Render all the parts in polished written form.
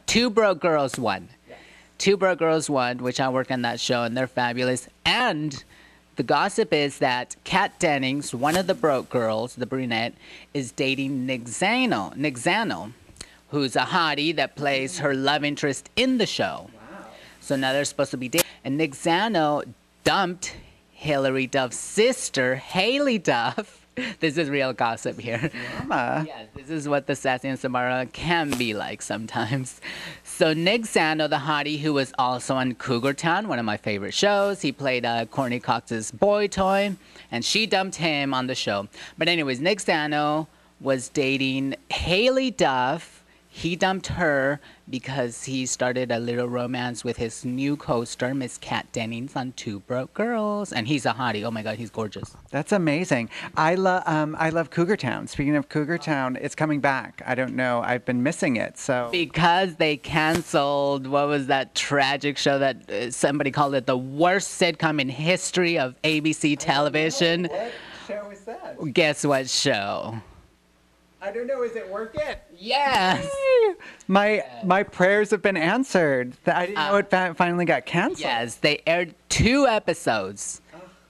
Two Broke Girls won. Two Broke Girls won, which I work on that show, and they're fabulous. And the gossip is that Kat Dennings, one of the broke girls, the brunette, is dating Nick Zano, who's a hottie that plays her love interest in the show. Wow. So now they're supposed to be dating. And Nick Zano dumped Hilary Duff's sister, Haley Duff. This is real gossip here. Mama. Yes, this is what the Sassy and Samara can be like sometimes. So Nick Zano, the hottie who was also on Cougartown, one of my favorite shows, he played Courtney Cox's boy toy, and she dumped him on the show. But anyways, Nick Zano was dating Haley Duff. He dumped her because he started a little romance with his new co-star, Miss Kat Dennings, on Two Broke Girls. And he's a hottie. Oh, my God, he's gorgeous. That's amazing. I love Cougartown. Speaking of Cougartown, it's coming back. I don't know. I've been missing it. So Because they canceled, what was that tragic show that somebody called it the worst sitcom in history of ABC television? What show is that? Guess what show? I don't know. Is it Work It? Yes. My prayers have been answered. I didn't know it finally got canceled. Yes, they aired 2 episodes.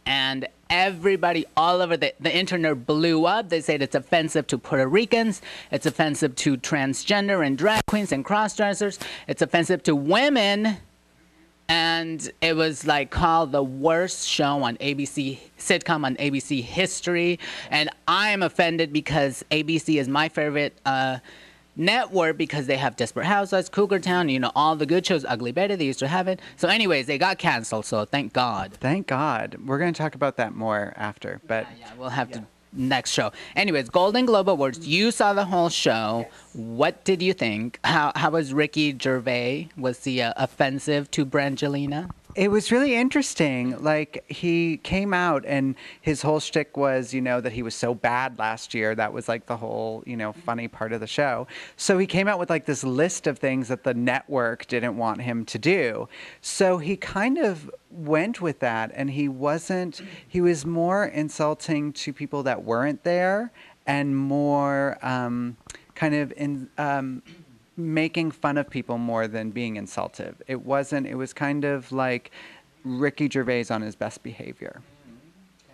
And everybody all over the internet blew up. They said it's offensive to Puerto Ricans. It's offensive to transgender and drag queens and cross-dressers. It's offensive to women. And it was like called the worst show on ABC, sitcom on ABC history. And I'm offended because ABC is my favorite network because they have Desperate Housewives, Cougartown, you know, all the good shows, Ugly Betty, they used to have it. So anyways, they got canceled, so thank God. Thank God. We're going to talk about that more after. But Yeah, we'll have to next show. Anyways, Golden Globe Awards, you saw the whole show. Yes. What did you think? How was Ricky Gervais? Was he offensive to Brangelina? It was really interesting. Like, he came out and his whole shtick was, you know, that he was so bad last year. That was like the whole, you know, funny part of the show. So he came out with like this list of things that the network didn't want him to do. So he kind of went with that, and he was more insulting to people that weren't there and more kind of making fun of people more than being insultive. It was kind of like Ricky Gervais on his best behavior.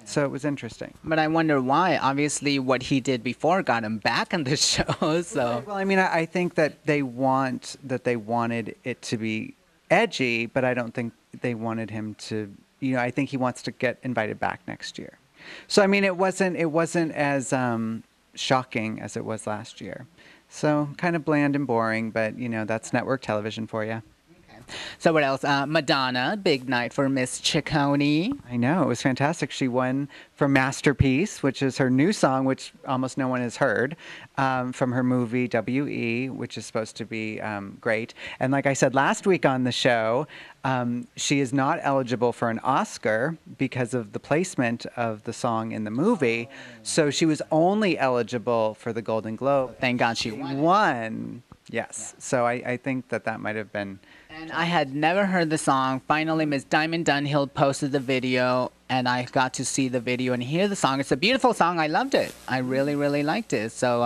So it was interesting. But I wonder why. Obviously, what he did before got him back on the show. So well, I mean, I think that they wanted it to be edgy, but I don't think they wanted him to. You know, I think he wants to get invited back next year. So I mean, it wasn't as shocking as it was last year. So kind of bland and boring, but, you know, that's network television for you. Okay. So what else? Madonna, big night for Miss Ciccone. I know. It was fantastic. She won for Masterpiece, which is her new song, which almost no one has heard, from her movie W.E., which is supposed to be great. And like I said last week on the show, she is not eligible for an Oscar because of the placement of the song in the movie. So she was only eligible for the Golden Globe. Thank God she won. Yes. Yeah. So I think that might have been. And I had never heard the song. Finally, Miss Diamond Dunhill posted the video, and I got to see the video and hear the song. It's a beautiful song. I loved it. I really, really liked it. So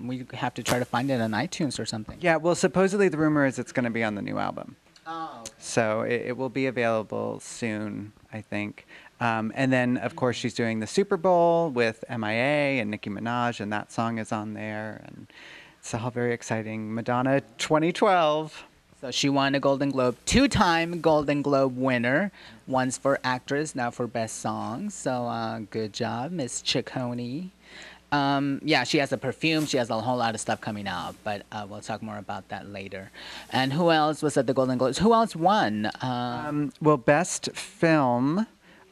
we have to try to find it on iTunes or something. Yeah, well, supposedly the rumor is it's going to be on the new album. Oh, okay. So it will be available soon, I think. And then, of course, she's doing the Super Bowl with MIA and Nicki Minaj, and that song is on there. And it's all very exciting. Madonna 2012. So she won a Golden Globe, 2-time Golden Globe winner. Once for actress, now for best song. So good job, Miss Ciccone. Yeah, she has a perfume. She has a whole lot of stuff coming out, but we'll talk more about that later. And who else was at the Golden Globes? Who else won? Well, best film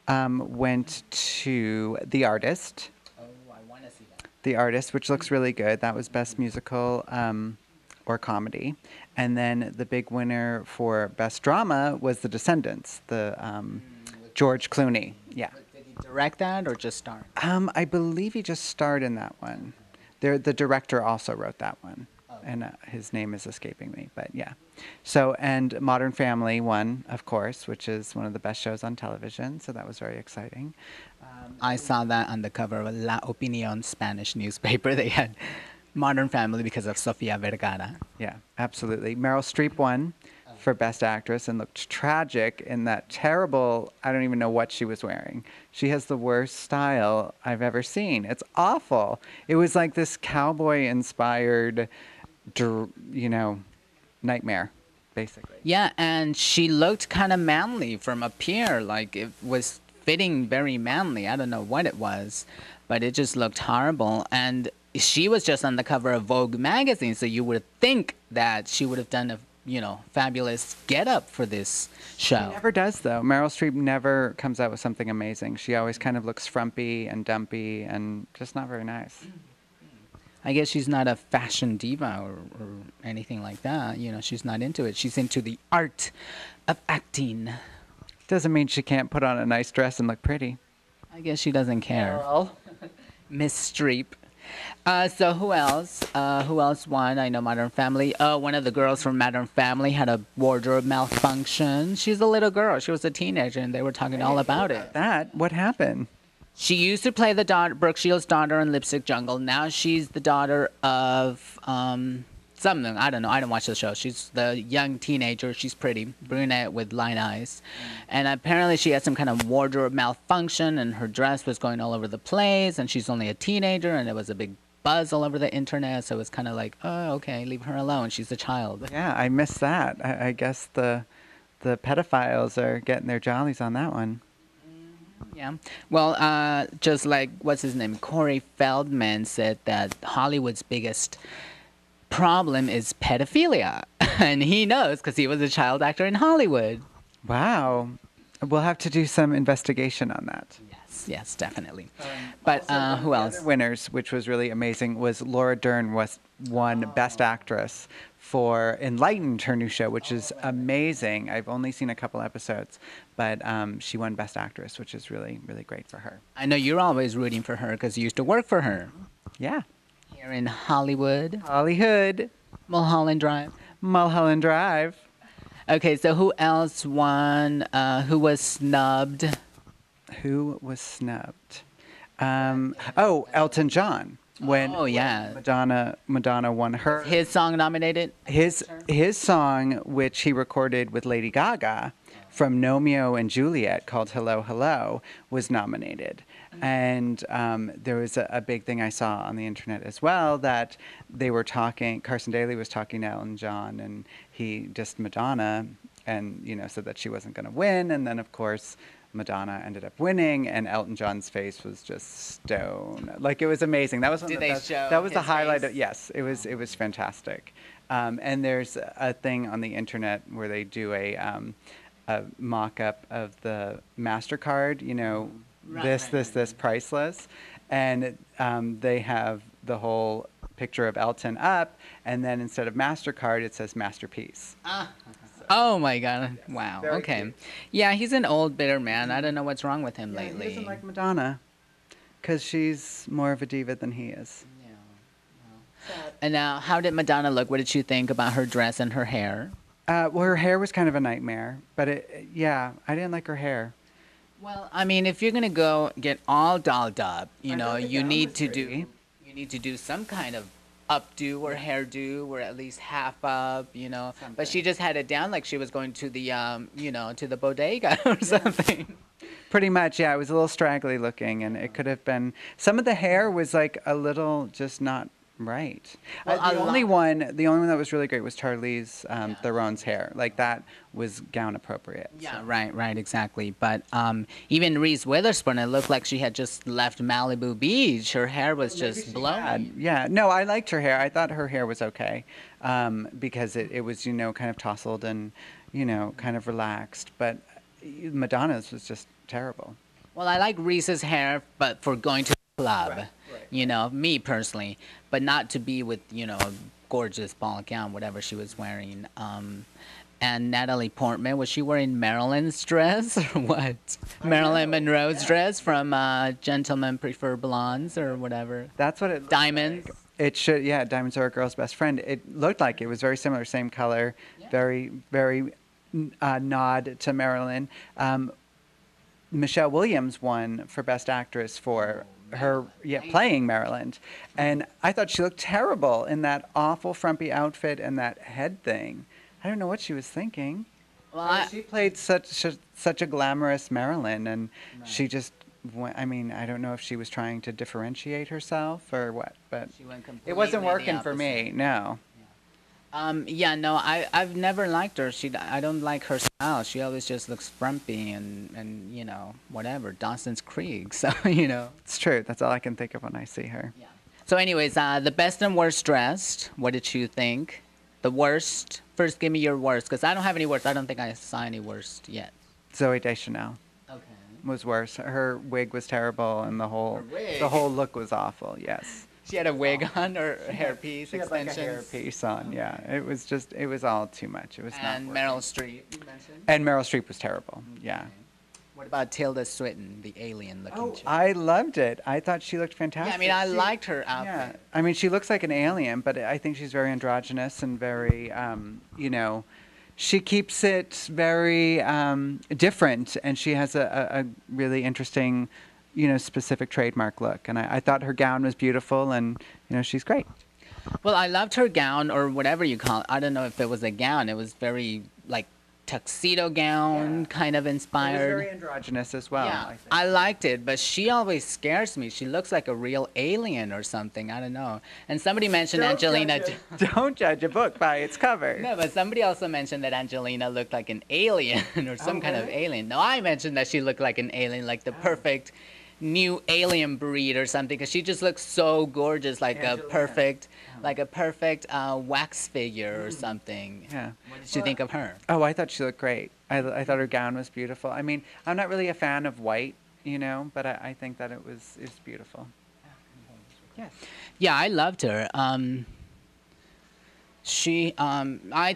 went to The Artist. Oh, I want to see that. The Artist, which looks really good. That was best musical or comedy. And then the big winner for best drama was The Descendants, the George Clooney. Yeah. Did he direct that or just star? I believe he just starred in that one. The director also wrote that one. Oh. And his name is escaping me, but yeah. So, and Modern Family won, of course, which is one of the best shows on television. So that was very exciting. I saw that on the cover of La Opinión Spanish newspaper. They had Modern Family because of Sofia Vergara. Yeah, absolutely. Meryl Streep won for Best Actress and looked tragic in that terrible, I don't even know what she was wearing. She has the worst style I've ever seen. It's awful. It was like this cowboy-inspired, nightmare, basically. Yeah, and she looked kind of manly from up here. Like it was fitting very manly. I don't know what it was, but it just looked horrible. And she was just on the cover of Vogue magazine, so you would think that she would have done a fabulous get-up for this show. She never does, though. Meryl Streep never comes out with something amazing. She always kind of looks frumpy and dumpy and just not very nice. I guess she's not a fashion diva or anything like that. She's not into it. She's into the art of acting. Doesn't mean she can't put on a nice dress and look pretty. I guess she doesn't care. Miss Streep. So who else? Who else won? I know Modern Family. One of the girls from Modern Family had a wardrobe malfunction. She's a little girl. She was a teenager, and they were talking all about it. What happened? She used to play the Brooke Shields' daughter in Lipstick Jungle. Now she's the daughter of something. I don't know. I don't watch the show. She's the young teenager. She's pretty, brunette with light eyes. And apparently she had some kind of wardrobe malfunction, and her dress was going all over the place, and she's only a teenager, and it was a big buzz all over the internet. So it was kind of like, oh, okay, leave her alone. She's a child. Yeah, I missed that. I guess the pedophiles are getting their jollies on that one. Yeah. Well, just like, what's his name? Corey Feldman said that Hollywood's biggest problem is pedophilia. And he knows because he was a child actor in Hollywood. Wow. We'll have to do some investigation on that. Yes, definitely. But who else? The other winners, which was really amazing, was Laura Dern won Best Actress for Enlightened, her new show, which is amazing. I've only seen a couple episodes, but she won Best Actress, which is really, really great for her. I know you're always rooting for her because you used to work for her. Yeah. Here in Hollywood. Hollywood. Mulholland Drive. Mulholland Drive. Okay, so who else won? Who was snubbed? Who was snubbed? Elton John. When Madonna won her. His song nominated? His song, which he recorded with Lady Gaga from Romeo and Juliet, called Hello, Hello, was nominated. And there was a big thing I saw on the internet as well that they were talking, Carson Daly was talking to Elton John, and he dissed Madonna and, said that she wasn't going to win. And then, of course, Madonna ended up winning, and Elton John's face was just stone. Like, it was amazing. That was one of the best. That was the highlight. Yes, it was fantastic. And there's a thing on the internet where they do a mock-up of the MasterCard, this priceless, and they have the whole picture of Elton up, and then instead of MasterCard, it says Masterpiece. Oh my God! Wow. Okay. Cute. Yeah, he's an old bitter man. I don't know what's wrong with him lately. He doesn't like Madonna because she's more of a diva than he is. Yeah. And now, how did Madonna look? What did you think about her dress and her hair? Well, her hair was kind of a nightmare, but I didn't like her hair. Well, I mean, if you're gonna go get all dolled up, you need to do some kind of updo or hairdo or at least half up, Something. But she just had it down like she was going to the to the bodega or something. Pretty much, yeah. It was a little straggly looking, and it could have been. Some of the hair was like a little just not right. Well, the only one that was really great was Charlize Theron's hair. Like, that was gown appropriate. Yeah, so. Right, exactly. But even Reese Witherspoon, it looked like she had just left Malibu Beach. Her hair was just blowing. Yeah, no, I liked her hair. I thought her hair was okay because it was, kind of tousled and, kind of relaxed. But Madonna's was just terrible. Well, I like Reese's hair, but for going to the club, me personally, but not to be with, a gorgeous ball gown, whatever she was wearing. And Natalie Portman, was she wearing Marilyn's dress or what? Marilyn Monroe's dress from Gentlemen Prefer Blondes or whatever. That's what it. Diamonds. Like. It should, yeah. Diamonds are a girl's best friend. It looked like it was very similar, same color, very, very nod to Marilyn. Michelle Williams won for Best Actress for playing Maryland, and I thought she looked terrible in that awful frumpy outfit and that head thing. I don't know what she was thinking. Well, She played such a glamorous Marilyn, and she just I mean, I don't know if she was trying to differentiate herself or what, but She went it wasn't completely the working for me. opposite. No. Yeah, no, I've never liked her. I don't like her style. She always just looks frumpy and you know, whatever, Dawson's Creek. So, you know. It's true. That's all I can think of when I see her. Yeah. So anyways, the best and worst dressed, what did you think? The worst, first give me your worst, because I don't have any worst. I don't think I saw any worst yet. Zoe Deschanel Okay. was worse. Her wig was terrible, and the whole Her wig? the whole look was awful. Yes. She had a wig on or hairpiece, She had like a extensions. hairpiece on. Yeah. It was all too much. It was And not. Meryl Streep, you mentioned. And Meryl Streep was terrible. Yeah. What about Tilda Swinton, the alien-looking chick? I loved it. I thought she looked fantastic. Yeah, I mean, I She- liked her outfit. Yeah, I mean, she looks like an alien, but I think she's very androgynous and very, you know, she keeps it very different, and she has a really interesting, you know, specific trademark look. And I thought her gown was beautiful, and you know, she's great. Well, I loved her gown, or whatever you call it. I don't know if it was a gown. It was very, like, tuxedo gown, kind of It was inspired. very androgynous as well. Yeah, I think. I liked it, but she always scares me. She looks like a real alien or something. I don't know. And somebody mentioned Angelina. Don't judge a book by its cover. No, but somebody also mentioned that Angelina looked like an alien or some kind of really? alien. No, I mentioned that she looked like an alien, like the perfect new alien breed or something, because she just looks so gorgeous, like Angelina. like a perfect wax figure or something. Yeah. What did you think of her? Oh, I thought she looked great. I thought her gown was beautiful. I mean, I'm not really a fan of white, you know, but I think that it's beautiful. Yes. Yeah, I loved her. I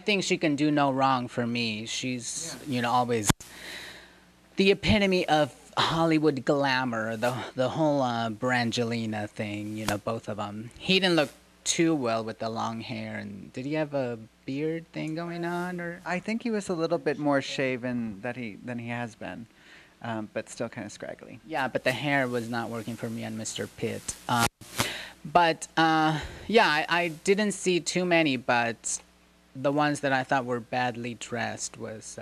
think she can do no wrong for me. She's, you know, always the epitome of Hollywood glamour, the whole Brangelina thing, you know, both of them. He didn't look too well with the long hair, and did he have a beard thing going on, or? I think he was a little bit more shaven than he has been, but still kind of scraggly. Yeah, but the hair was not working for me on Mr. Pitt. Yeah, I didn't see too many, but the ones that I thought were badly dressed was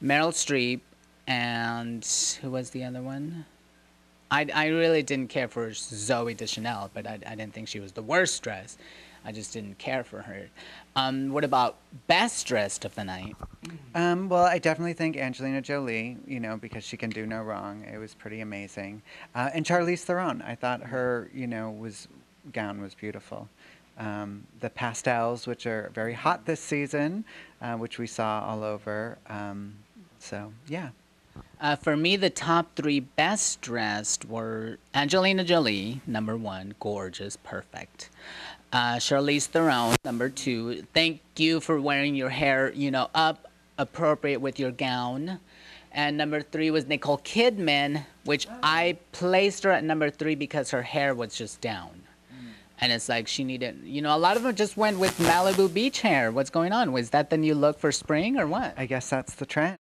Meryl Streep, and who was the other one? I really didn't care for Zoe Deschanel, but I didn't think she was the worst dressed. I just didn't care for her. What about best dressed of the night? Well, I definitely think Angelina Jolie, you know, because she can do no wrong. It was pretty amazing. And Charlize Theron, I thought her, you know, gown was beautiful. The pastels, which are very hot this season, which we saw all over. So, yeah. For me, the top three best dressed were Angelina Jolie, number one, gorgeous, perfect. Charlize Theron, number two, thank you for wearing your hair, you know, up, appropriate with your gown. And number three was Nicole Kidman, which I placed her at number three because her hair was just down. And it's like she needed, you know, a lot of them just went with Malibu beach hair. What's going on? Was that the new look for spring or what? I guess that's the trend.